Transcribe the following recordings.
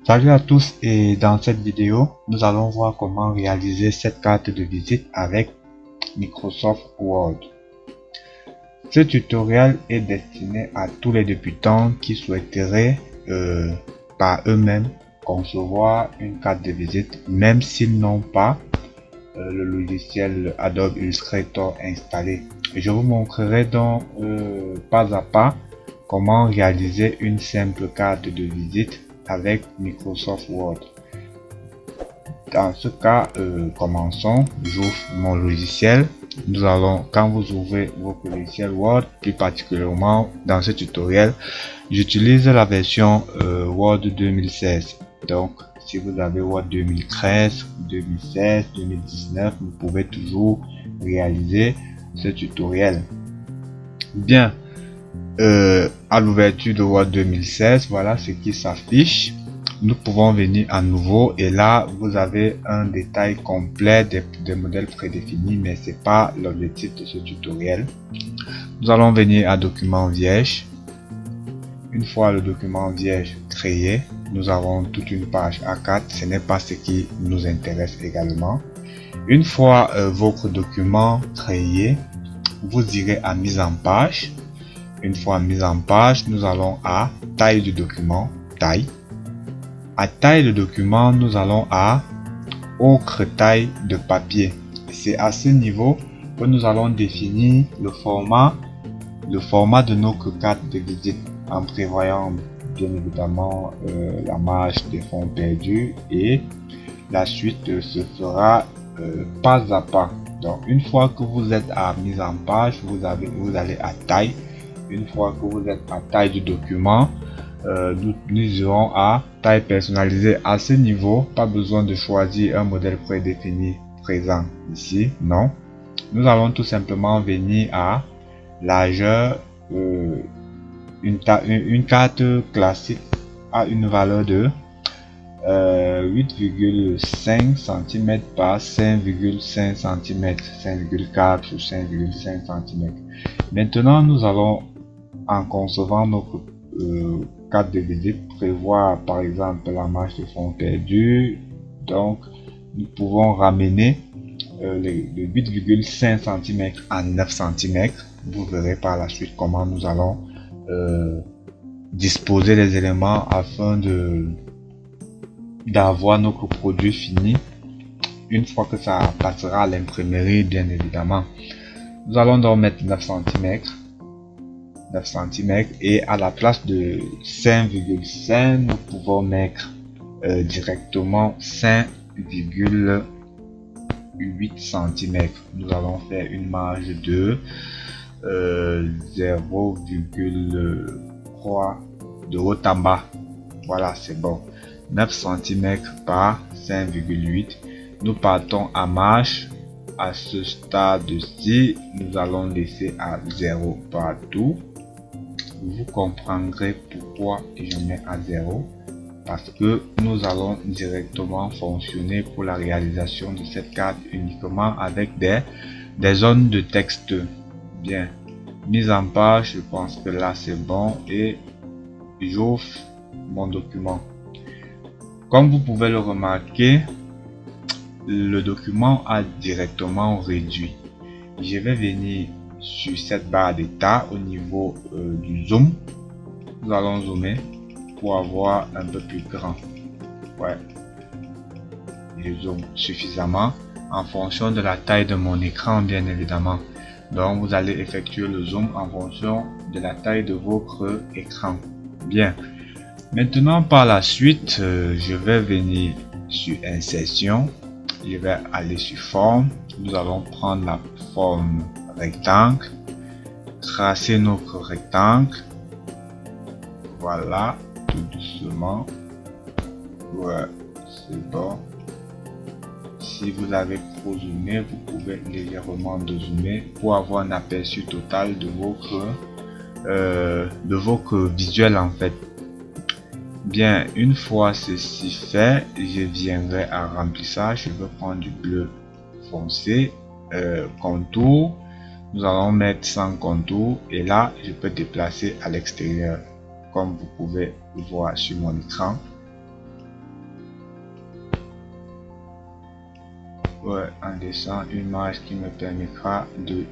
Salut à tous, et dans cette vidéo, nous allons voir comment réaliser cette carte de visite avec Microsoft Word. Ce tutoriel est destiné à tous les débutants qui souhaiteraient par eux-mêmes concevoir une carte de visite même s'ils n'ont pas le logiciel Adobe Illustrator installé. Je vous montrerai donc pas à pas comment réaliser une simple carte de visite avec Microsoft Word. Dans ce cas, commençons. J'ouvre mon logiciel. Nous allons, quand vous ouvrez votre logiciel Word, plus particulièrement dans ce tutoriel, j'utilise la version Word 2016. Donc, si vous avez Word 2013, 2016, 2019, vous pouvez toujours réaliser ce tutoriel. Bien, à l'ouverture de Word 2016, voilà ce qui s'affiche. Nous pouvons venir à nouveau et là vous avez un détail complet des modèles prédéfinis, mais c'est pas l'objectif de ce tutoriel. Nous allons venir à document vierge. Une fois le document vierge créé, nous avons toute une page A4. Ce n'est pas ce qui nous intéresse également. Une fois votre document créé, vous irez à mise en page. Une fois mise en page, nous allons à taille du document, taille. À taille de document, nous allons à autre taille de papier. C'est à ce niveau que nous allons définir le format de notre carte de visite en prévoyant bien évidemment la marge des fonds perdus, et la suite se fera pas à pas. Donc une fois que vous êtes à mise en page, vous allez à taille. Une fois que vous êtes à taille du document, nous irons à taille personnalisée. À ce niveau, pas besoin de choisir un modèle prédéfini présent ici, non. Nous allons tout simplement venir à largeur. Une carte classique a une valeur de 8,5 cm par 5,5 cm, 5,4 ou 5,5 cm. Maintenant, nous allons, en concevant notre carte de visite, prévoir par exemple la marge de fonds perdus. Donc nous pouvons ramener le 8,5 cm à 9 cm. Vous verrez par la suite comment nous allons disposer les éléments afin d'avoir notre produit fini une fois que ça passera à l'imprimerie, bien évidemment. Nous allons donc mettre 9 cm. 9 cm, et à la place de 5,5, nous pouvons mettre directement 5,8 cm. Nous allons faire une marge de 0,3 de haut en bas. Voilà, c'est bon. 9 cm par 5,8. Nous partons à marge. À ce stade-ci, nous allons laisser à 0 partout. Vous comprendrez pourquoi je mets à 0, parce que nous allons directement fonctionner pour la réalisation de cette carte uniquement avec des zones de texte. Bien, mise en page, je pense que là c'est bon, et j'ouvre mon document. Comme vous pouvez le remarquer, le document a directement réduit. Je vais venir sur cette barre d'état au niveau du zoom. Nous allons zoomer pour avoir un peu plus grand. Ouais, je zoome suffisamment en fonction de la taille de mon écran, bien évidemment. Donc vous allez effectuer le zoom en fonction de la taille de votre écran. Bien, maintenant par la suite, je vais venir sur insertion. Je vais aller sur forme. Nous allons prendre la forme rectangle, tracer notre rectangle. Voilà, tout doucement. Ouais, c'est bon. Si vous avez trop zoomé, vous pouvez légèrement dézoomer pour avoir un aperçu total de votre visuel en fait. Bien, une fois ceci fait, je viendrai à remplissage. Je vais prendre du bleu foncé, contour. Nous allons mettre sans contour, et là je peux déplacer à l'extérieur comme vous pouvez le voir sur mon écran. en dessin une marge qui me permettra de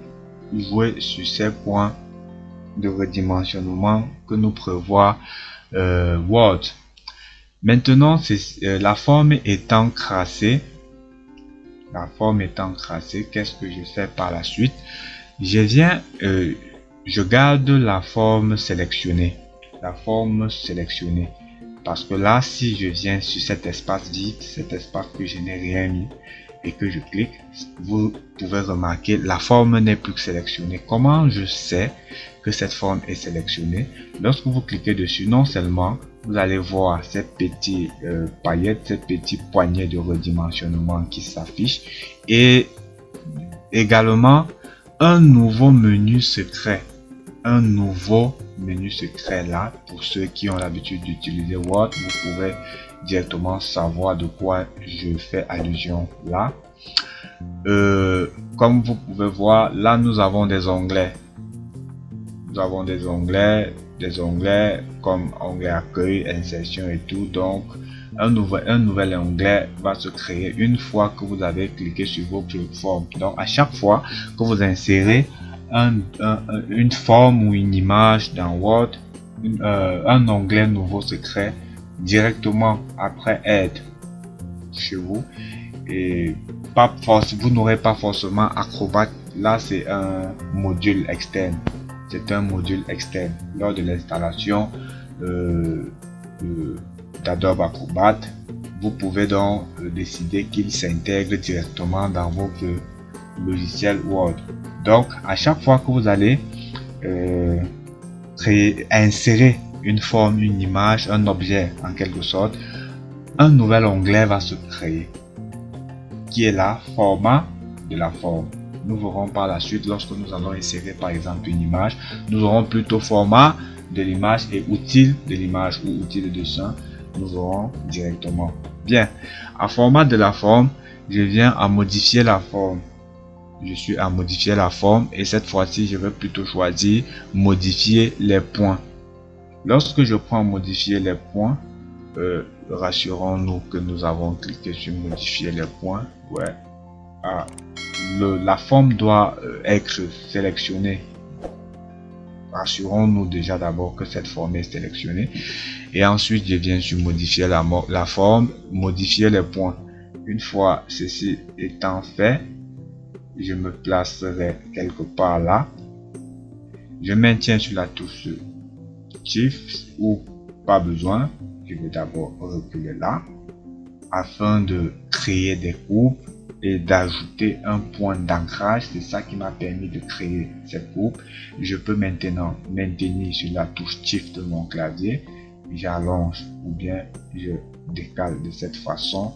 jouer sur ces points de redimensionnement que nous prévoit Word. Maintenant, la forme étant tracée, qu'est-ce que je fais par la suite? Je garde la forme sélectionnée. Parce que là, si je viens sur cet espace vide, cet espace que je n'ai rien mis, et que je clique, vous pouvez remarquer la forme n'est plus que sélectionnée. Comment je sais que cette forme est sélectionnée? Lorsque vous cliquez dessus, non seulement vous allez voir ces petits paillettes, ces petits poignets de redimensionnement qui s'affichent, et également un nouveau menu secret. Là, pour ceux qui ont l'habitude d'utiliser Word, vous pouvez directement savoir de quoi je fais allusion là. Comme vous pouvez voir, là nous avons des onglets. Des onglets comme onglet accueil, insertion et tout. Donc un nouvel onglet va se créer une fois que vous avez cliqué sur vos formes. Donc à chaque fois que vous insérez une forme ou une image dans Word, un onglet nouveau se crée directement après Aide chez vous, et vous n'aurez pas forcément Acrobat. Là c'est un module externe, lors de l'installation d'Adobe Acrobat. Vous pouvez donc décider qu'il s'intègre directement dans votre logiciel Word. Donc à chaque fois que vous allez insérer une forme, une image, un objet en quelque sorte, un nouvel onglet va se créer qui est là, format de la forme. Nous verrons par la suite, lorsque nous allons insérer par exemple une image, nous aurons plutôt format de l'image et outils de l'image ou outils de dessin. Nous aurons directement. Bien, à format de la forme, je viens à modifier la forme. Je suis à modifier la forme et cette fois-ci, je vais plutôt choisir modifier les points. Lorsque je prends modifier les points, rassurons-nous que nous avons cliqué sur modifier les points. Ouais. La forme doit être sélectionnée. Rassurons-nous déjà d'abord que cette forme est sélectionnée. Et ensuite, je viens sur modifier la forme, modifier les points. Une fois ceci étant fait, je me placerai quelque part là. Je maintiens sur la touche Shift ou pas besoin. Je vais d'abord reculer là afin de créer des coupes et d'ajouter un point d'ancrage. C'est ça qui m'a permis de créer cette coupe. Je peux maintenant maintenir sur la touche Shift de mon clavier. J'allonge ou bien je décale de cette façon,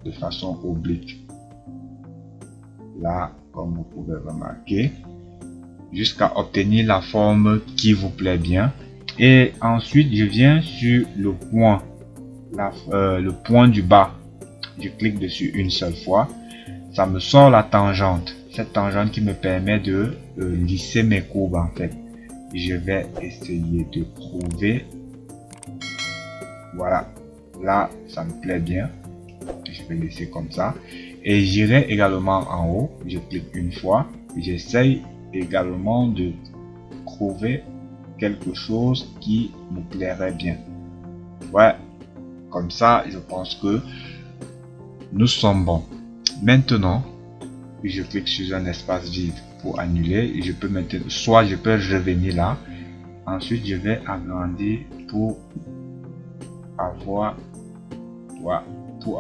de façon oblique. Là, comme vous pouvez remarquer, jusqu'à obtenir la forme qui vous plaît bien. Et ensuite, je viens sur le point du bas. Je clique dessus une seule fois. Ça me sort la tangente. Cette tangente qui me permet de lisser mes courbes en fait. Je vais essayer de trouver. Voilà. Là, ça me plaît bien. Je vais laisser comme ça. Et j'irai également en haut. Je clique une fois. J'essaye également de trouver quelque chose qui me plairait bien. Ouais. Comme ça, je pense que nous sommes bons. Maintenant, je clique sur un espace vide pour annuler. Et je peux maintenant, soit je peux revenir là. Ensuite, je vais agrandir pour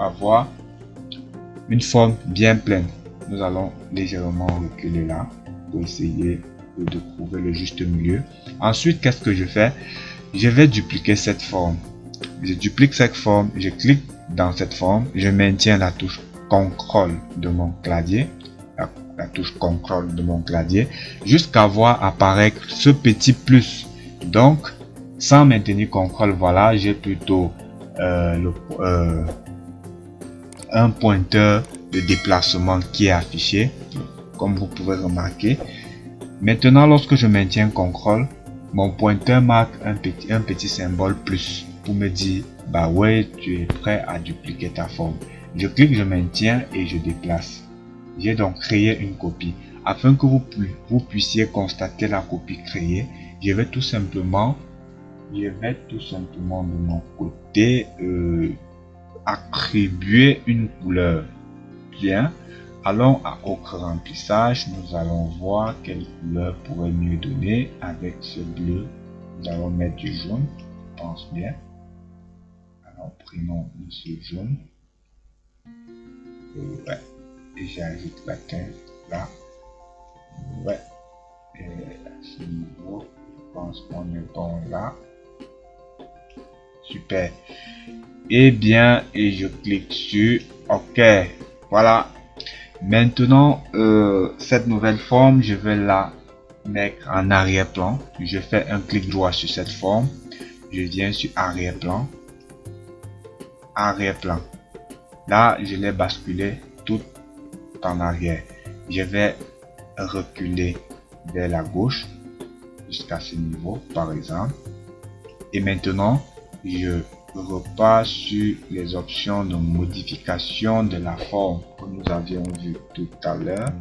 avoir une forme bien pleine. Nous allons légèrement reculer là pour essayer de trouver le juste milieu. Ensuite, qu'est-ce que je fais? Je vais dupliquer cette forme. Je duplique cette forme, je clique dans cette forme, je maintiens la touche CTRL de mon clavier, la touche CTRL de mon clavier, jusqu'à voir apparaître ce petit plus. Donc, sans maintenir CTRL, voilà, j'ai plutôt un pointeur de déplacement qui est affiché, comme vous pouvez remarquer. Maintenant, lorsque je maintiens CTRL, mon pointeur marque un petit symbole plus pour me dire bah ouais, tu es prêt à dupliquer ta forme. Je clique, je maintiens et je déplace. J'ai donc créé une copie. Afin que vous puissiez constater la copie créée, je vais tout simplement de mon côté attribuer une couleur. Bien, allons à Ocre remplissage. Nous allons voir quelle couleur pourrait mieux donner. Avec ce bleu, nous allons mettre du jaune, je pense bien. Alors prenons ce jaune. Ouais, et j'ajoute la teinte là. Ouais, et à ce niveau, je pense qu'on est bon là. Super. Et bien, et je clique sur OK. Voilà. Maintenant, cette nouvelle forme, je vais la mettre en arrière-plan. Je fais un clic droit sur cette forme. Je viens sur arrière-plan. Arrière-plan. Là, je l'ai basculé tout en arrière. Je vais reculer vers la gauche jusqu'à ce niveau, par exemple. Et maintenant, je repars sur les options de modification de la forme que nous avions vu tout à l'heure.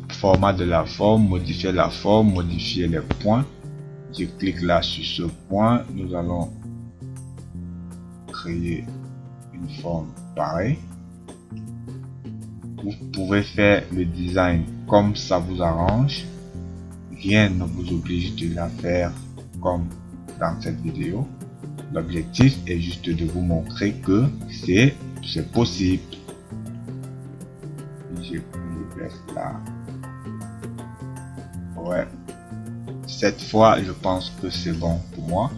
Format de la forme, modifier les points. Je clique là sur ce point. Nous allons créer une forme pareille. Vous pouvez faire le design comme ça vous arrange. Rien ne vous oblige de la faire comme dans cette vidéo. L'objectif est juste de vous montrer que c'est possible. Je laisse là. Ouais. Cette fois, je pense que c'est bon pour moi.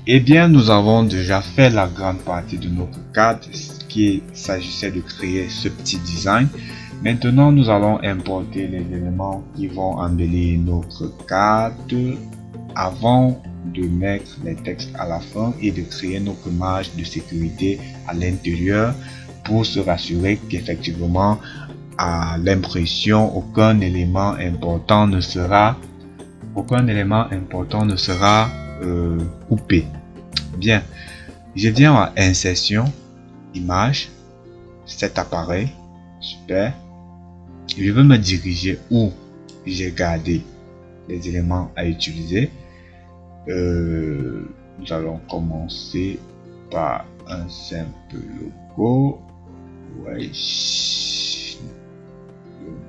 Eh bien, nous avons déjà fait la grande partie de notre cadre, qui s'agissait de créer ce petit design. Maintenant, nous allons importer les éléments qui vont embellir notre cadre avant de mettre les textes à la fin et de créer notre image de sécurité à l'intérieur pour se rassurer qu'effectivement, à l'impression, aucun élément important ne sera coupé. Bien, je viens à insertion, image, cet appareil, super. Je veux me diriger où j'ai gardé les éléments à utiliser. Nous allons commencer par un simple logo. Ouais.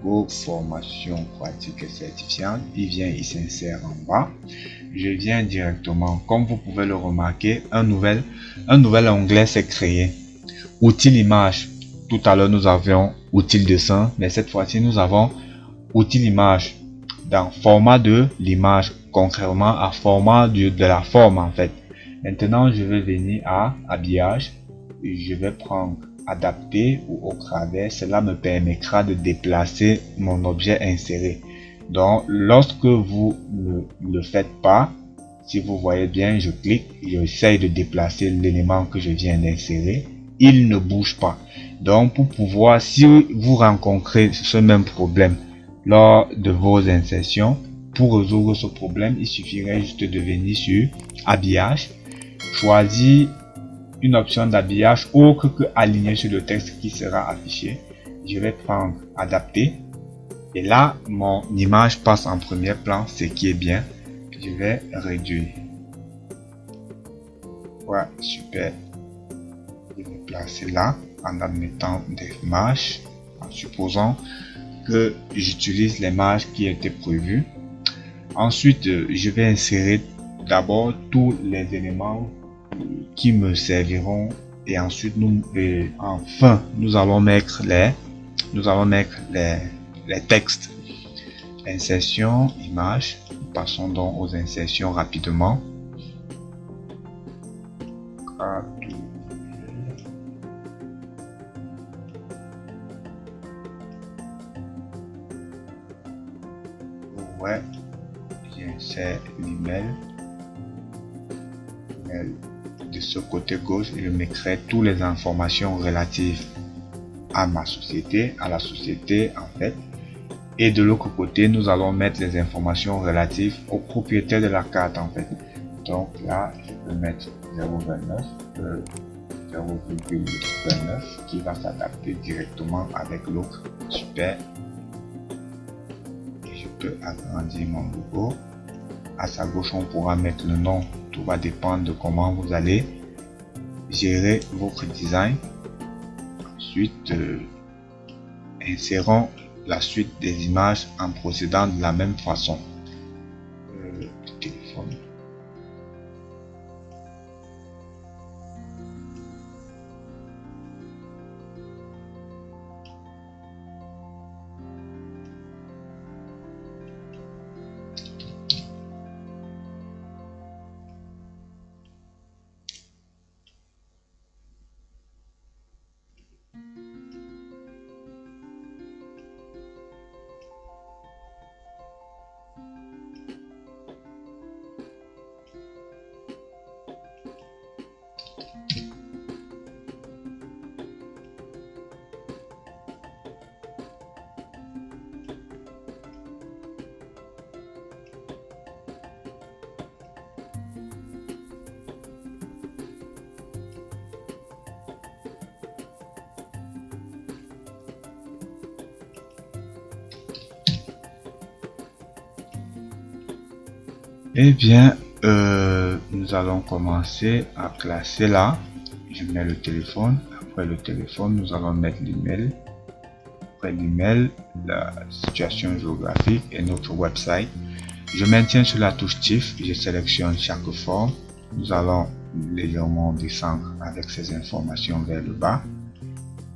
Logo formation pratique et certifiante. Il vient, il s'insère en bas. Je viens directement, comme vous pouvez le remarquer, un nouvel onglet s'est créé. Outils image. Tout à l'heure nous avions outils dessin, mais cette fois-ci nous avons outils image dans format de l'image, contrairement à format de la forme en fait. Maintenant je vais venir à habillage. Je vais prendre adapter ou au travers. Cela me permettra de déplacer mon objet inséré. Donc lorsque vous ne le faites pas, si vous voyez bien, je clique, j'essaye de déplacer l'élément que je viens d'insérer, il ne bouge pas. Donc pour pouvoir, si vous rencontrez ce même problème lors de vos insertions, pour résoudre ce problème, il suffirait juste de venir sur habillage, choisir une option d'habillage autre que aligner sur le texte qui sera affiché. Je vais prendre adapter et là mon image passe en premier plan, ce qui est bien. Je vais réduire. Ouais, super. Je vais placer là en admettant des images, en supposant que j'utilise l'image qui était prévue. Ensuite, je vais insérer d'abord tous les éléments qui me serviront et ensuite enfin nous allons mettre les textes. Insertion, image. Passons donc aux insertions rapidement. Ouais, j'insère l'email. De ce côté gauche, je mettrai toutes les informations relatives à ma société, à la société en fait. Et de l'autre côté, nous allons mettre les informations relatives au propriétaire de la carte en fait. Donc là, je peux mettre 0,29 0,29 qui va s'adapter directement avec l'autre. Super. Et je peux agrandir mon logo. À sa gauche, on pourra mettre le nom. Tout va dépendre de comment vous allez gérer votre design. Ensuite, insérons la suite des images en procédant de la même façon. Le téléphone. Eh bien, nous allons commencer à classer là. Je mets le téléphone. Après le téléphone, nous allons mettre l'email. Après l'email, la situation géographique et notre website. Je maintiens sur la touche TIFF. Je sélectionne chaque forme. Nous allons légèrement descendre avec ces informations vers le bas.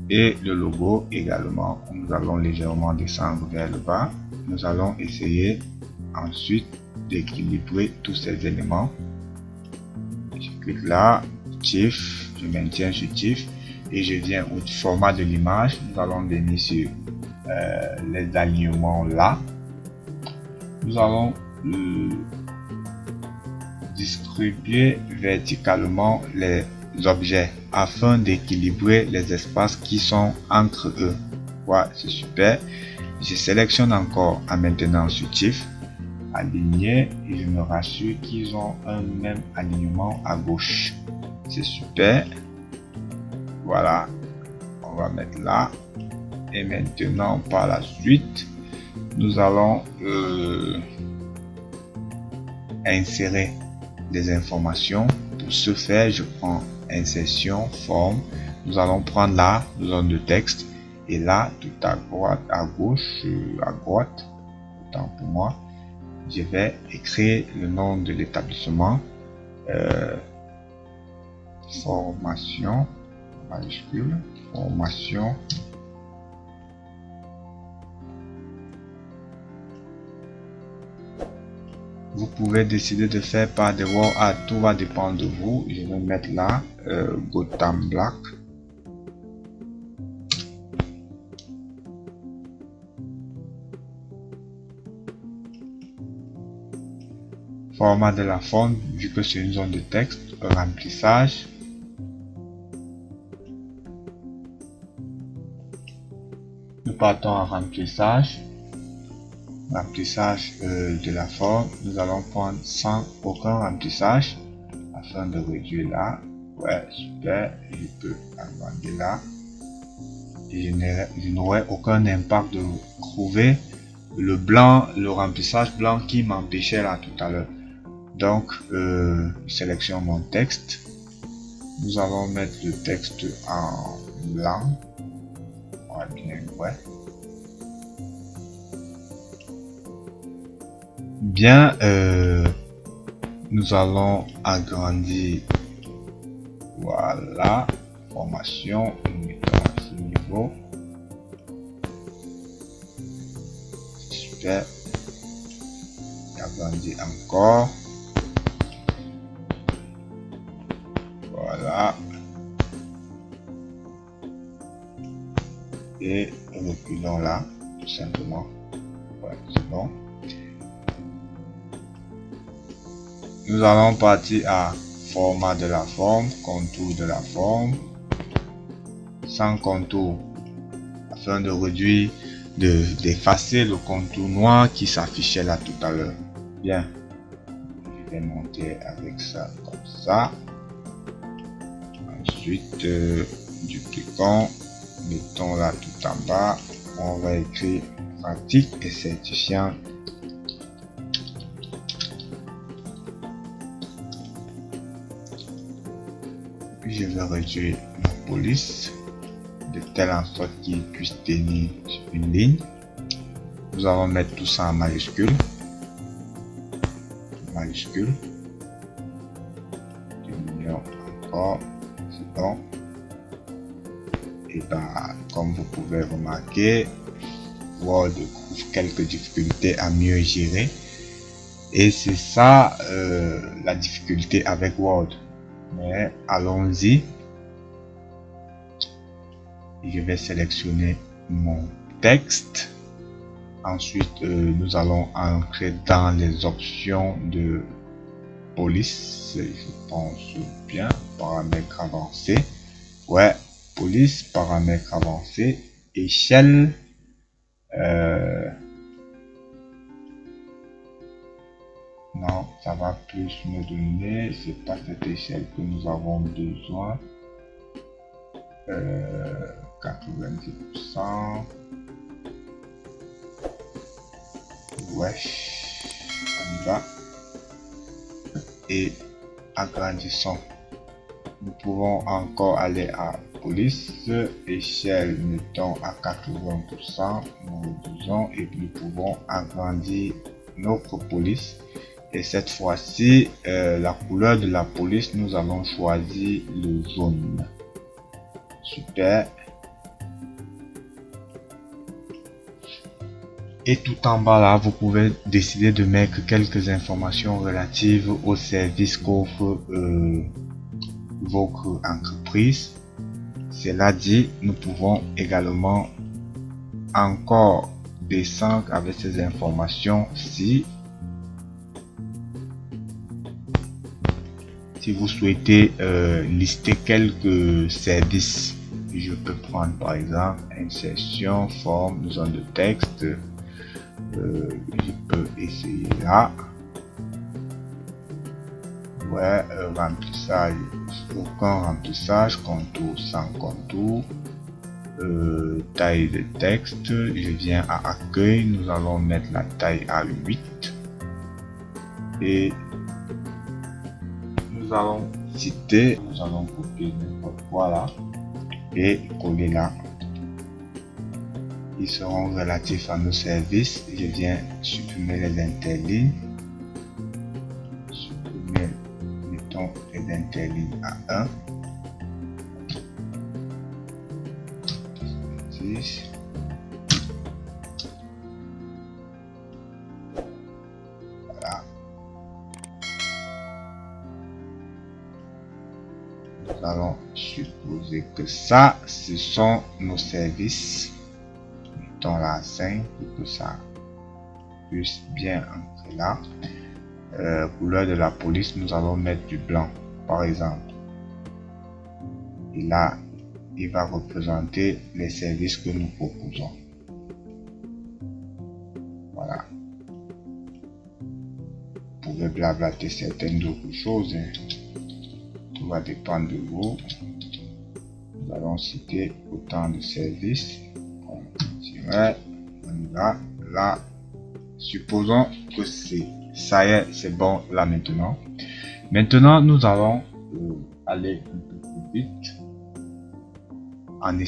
Et le logo également. Nous allons légèrement descendre vers le bas. Nous allons essayer ensuite d'équilibrer tous ces éléments. Je clique là, TIFF, je maintiens sur TIFF et je viens au format de l'image. Nous allons venir sur les alignements là. Nous allons distribuer verticalement les objets afin d'équilibrer les espaces qui sont entre eux. Voilà, c'est super. Je sélectionne encore en maintenant sur TIFF, aligner, et je me rassure qu'ils ont un même alignement à gauche. C'est super. Voilà, on va mettre là. Et maintenant, par la suite, nous allons insérer des informations. Pour ce faire, je prends insertion, forme. Nous allons prendre la zone de texte. Et là, tout à droite, à gauche, à droite, autant pour moi, je vais écrire le nom de l'établissement. Formation, majuscule, formation. Vous pouvez décider de faire par des wall art, tout va dépendre de vous. Je vais mettre là, Gotham Black. Format de la forme, vu que c'est une zone de texte, remplissage. Nous partons à remplissage. Remplissage de la forme. Nous allons prendre sans aucun remplissage afin de réduire là. Ouais, super. Je peux agrandir là. Et je n'aurai aucun impact de trouver le blanc, le remplissage blanc qui m'empêchait là tout à l'heure. Donc, je sélectionne mon texte. Nous allons mettre le texte en blanc. On va bien, ouais. Bien, nous allons agrandir. Voilà, formation, nous mettons à ce niveau. Super. Agrandir encore. Voilà. Et reculons là, tout simplement. Voilà, c'est bon. Nous allons partir à format de la forme, contour de la forme, sans contour, afin de réduire, d'effacer le contour noir qui s'affichait là tout à l'heure. Bien, je vais monter avec ça comme ça. Ensuite, dupliquons, mettons là tout en bas. On va écrire pratique et certifiant. Je vais réduire ma police de telle en sorte qu'il puisse tenir sur une ligne. Nous allons mettre tout ça en majuscule. Diminuons encore, c'est bon. Et bah, comme vous pouvez remarquer, Word trouve quelques difficultés à mieux gérer. Et c'est ça la difficulté avec Word. Mais allons-y. Je vais sélectionner mon texte. Ensuite, nous allons entrer dans les options de police. Je pense bien. Paramètres avancés. Ouais, police, paramètres avancés. Échelle. Non, ça va plus me donner. C'est pas cette échelle que nous avons besoin. 90%. Ouais, on y va. Et agrandissons. Nous pouvons encore aller à police, échelle, mettons à 80%, nous réduisons et nous pouvons agrandir notre police. Et cette fois-ci, la couleur de la police, nous allons choisir le jaune. Super. Et tout en bas là, vous pouvez décider de mettre quelques informations relatives au service qu'offre votre entreprise. Cela dit, nous pouvons également encore descendre avec ces informations si vous souhaitez lister quelques services. Je peux prendre par exemple insertion, forme, zone de texte. Je peux essayer là. Ouais, remplissage, aucun remplissage, contour sans contour. Taille de texte, je viens à accueil, nous allons mettre la taille à 8 et nous allons citer, nous allons copier n'importe quoi là et coller là. Ils seront relatifs à nos services. Je viens supprimer les interlignes. Supprimer, mettons les interlignes à 1. 10. Voilà. Nous allons supposer que ça, ce sont nos services. Mettons la 5 pour que ça puisse bien entrer là. Couleur de la police, nous allons mettre du blanc par exemple. Et là, il va représenter les services que nous proposons. Voilà. Vous pouvez blablater certaines autres choses. Hein. Tout va dépendre de vous. Nous allons citer autant de services. On y va. Là, supposons que ça y est, c'est bon là maintenant. Maintenant, nous allons aller un peu plus vite en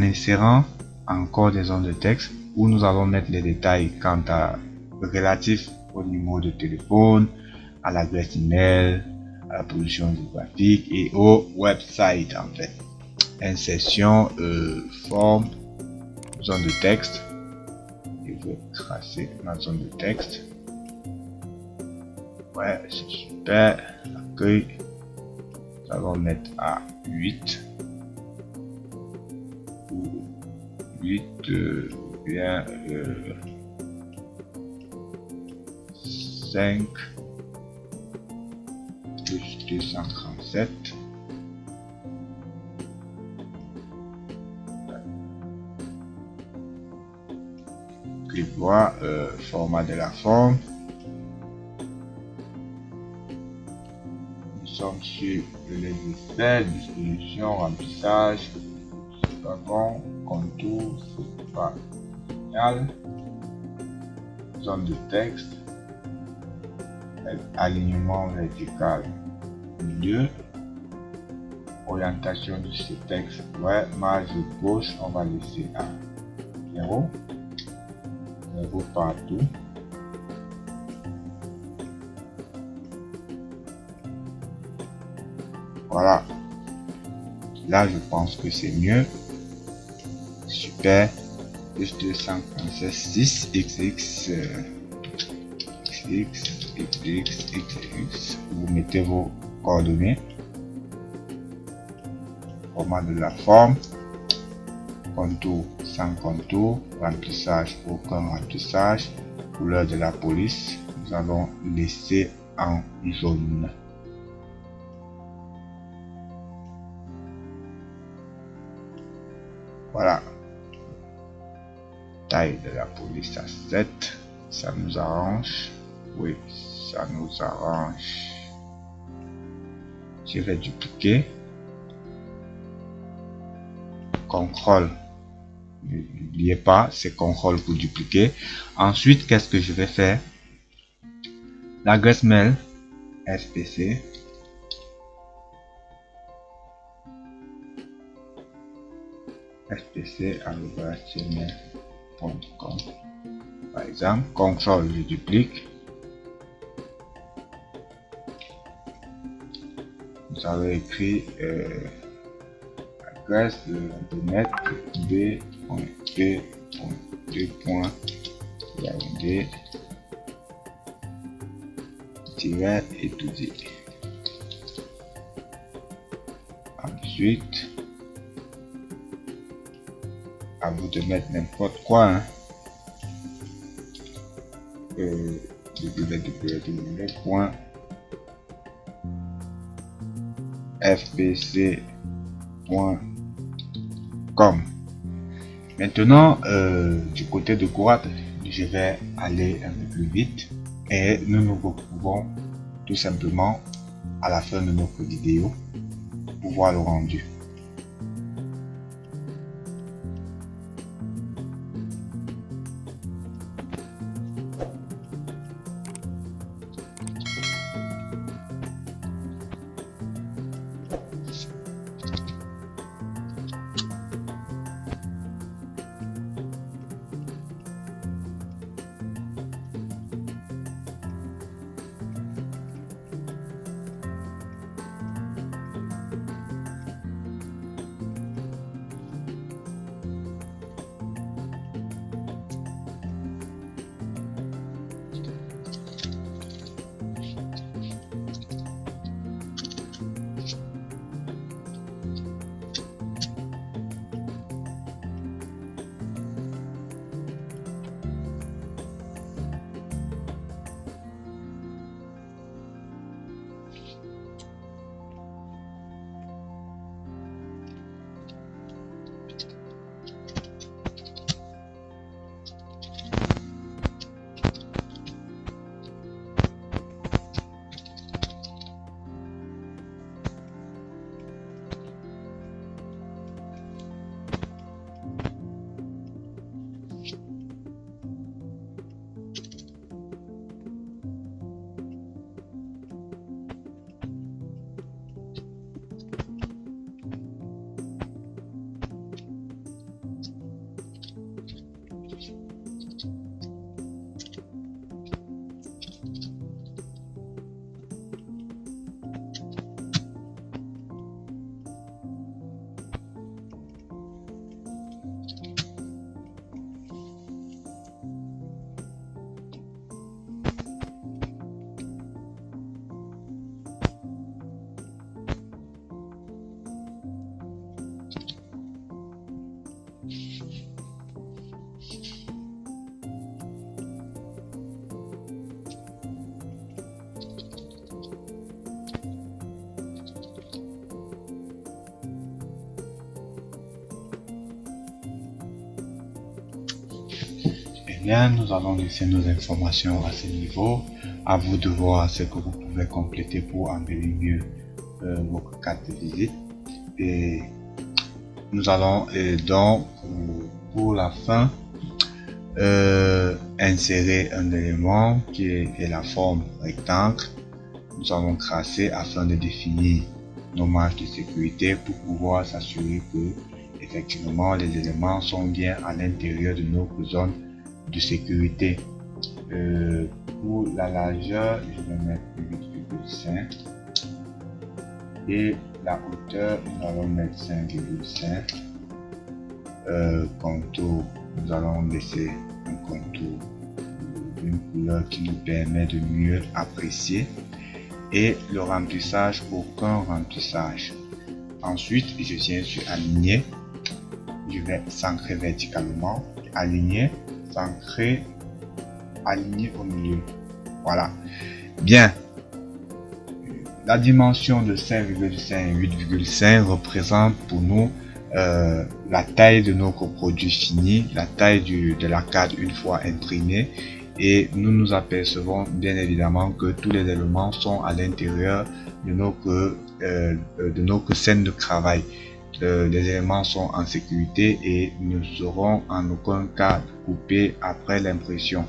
insérant encore des zones de texte où nous allons mettre les détails quant à relatifs au numéro de téléphone, à l'adresse email, à la position géographique et au website en fait. Insertion, forme, zone de texte. Je vais tracer ma zone de texte. Ouais, c'est super. Accueil. Nous allons mettre à 8. 8 bien 5 plus 237. Clic droit, format de la forme. sommes sur les effets, distribution, remplissage, bon, contour, c'est pas génial. Zone de texte, alignement vertical, milieu, orientation de ce texte, ouais, marge gauche, on va laisser à 0, 0 partout. Voilà, là je pense que c'est mieux. Super. Plus 256 6 XX XX. Vous mettez vos coordonnées, format de la forme, contour sans contour, remplissage aucun remplissage, couleur de la police nous allons laisser en jaune. Voilà, taille de la police à 7, ça nous arrange, oui, ça nous arrange. Je vais dupliquer, CTRL, n'oubliez pas, c'est CTRL pour dupliquer. Ensuite, qu'est-ce que je vais faire? L'adresse mail SPC, spc@gmail.com par exemple. CTRL, je duplique. Vous avez écrit adresse internet b.p.yaoundé-étudier. Ensuite, à vous de mettre n'importe quoi, hein. www.fpc.com. Maintenant, du côté de droite, je vais aller un peu plus vite et nous nous retrouvons tout simplement à la fin de notre vidéo pour voir le rendu. Bien, nous allons laisser nos informations à ce niveau. À vous de voir ce que vous pouvez compléter pour embellir mieux votre carte de visite. Et nous allons donc pour la fin insérer un élément qui est la forme rectangle. Nous allons tracer afin de définir nos marges de sécurité pour pouvoir s'assurer que effectivement les éléments sont bien à l'intérieur de notre zone de sécurité. Pour la largeur, je vais mettre 8,5 et la hauteur, nous allons mettre 5,5. Contour, nous allons laisser un contour d'une couleur qui nous permet de mieux apprécier. Et le remplissage, aucun remplissage. Ensuite, je viens sur aligner. Je vais centrer verticalement, aligner, centrer, aligner au milieu. Voilà. Bien. La dimension de 5,5 et 8,5 représente pour nous la taille de notre produit fini, la taille de la carte une fois imprimée. Et nous nous apercevons bien évidemment que tous les éléments sont à l'intérieur de notre scène de travail. Les éléments sont en sécurité et ne seront en aucun cas coupés après l'impression.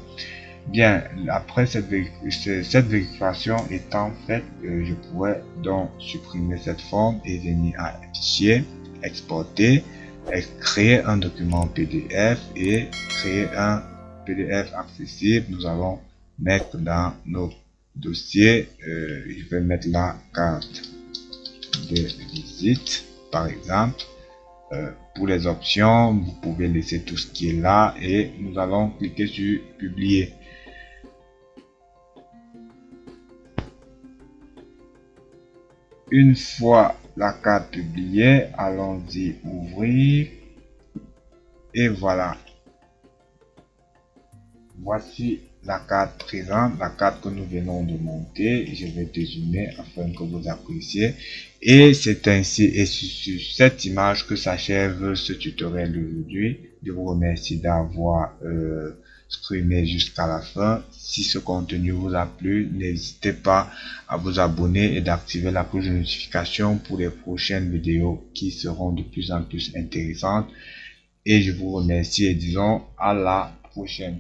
Bien, après cette vérification étant faite, je pourrais donc supprimer cette forme et venir à Fichier, Exporter, créer un document PDF et créer un PDF accessible. Nous allons mettre dans notre dossier, je vais mettre la carte de visite par exemple. Pour les options, vous pouvez laisser tout ce qui est là et nous allons cliquer sur publier. Une fois la carte publiée, allons-y ouvrir et voilà. Voici la carte présente, la carte que nous venons de monter. Je vais dézoomer afin que vous appréciez. Et c'est ainsi et sur cette image que s'achève ce tutoriel d'aujourd'hui. Je vous remercie d'avoir streamé jusqu'à la fin. Si ce contenu vous a plu, n'hésitez pas à vous abonner et d'activer la cloche de notification pour les prochaines vidéos qui seront de plus en plus intéressantes. Et je vous remercie et disons à la prochaine.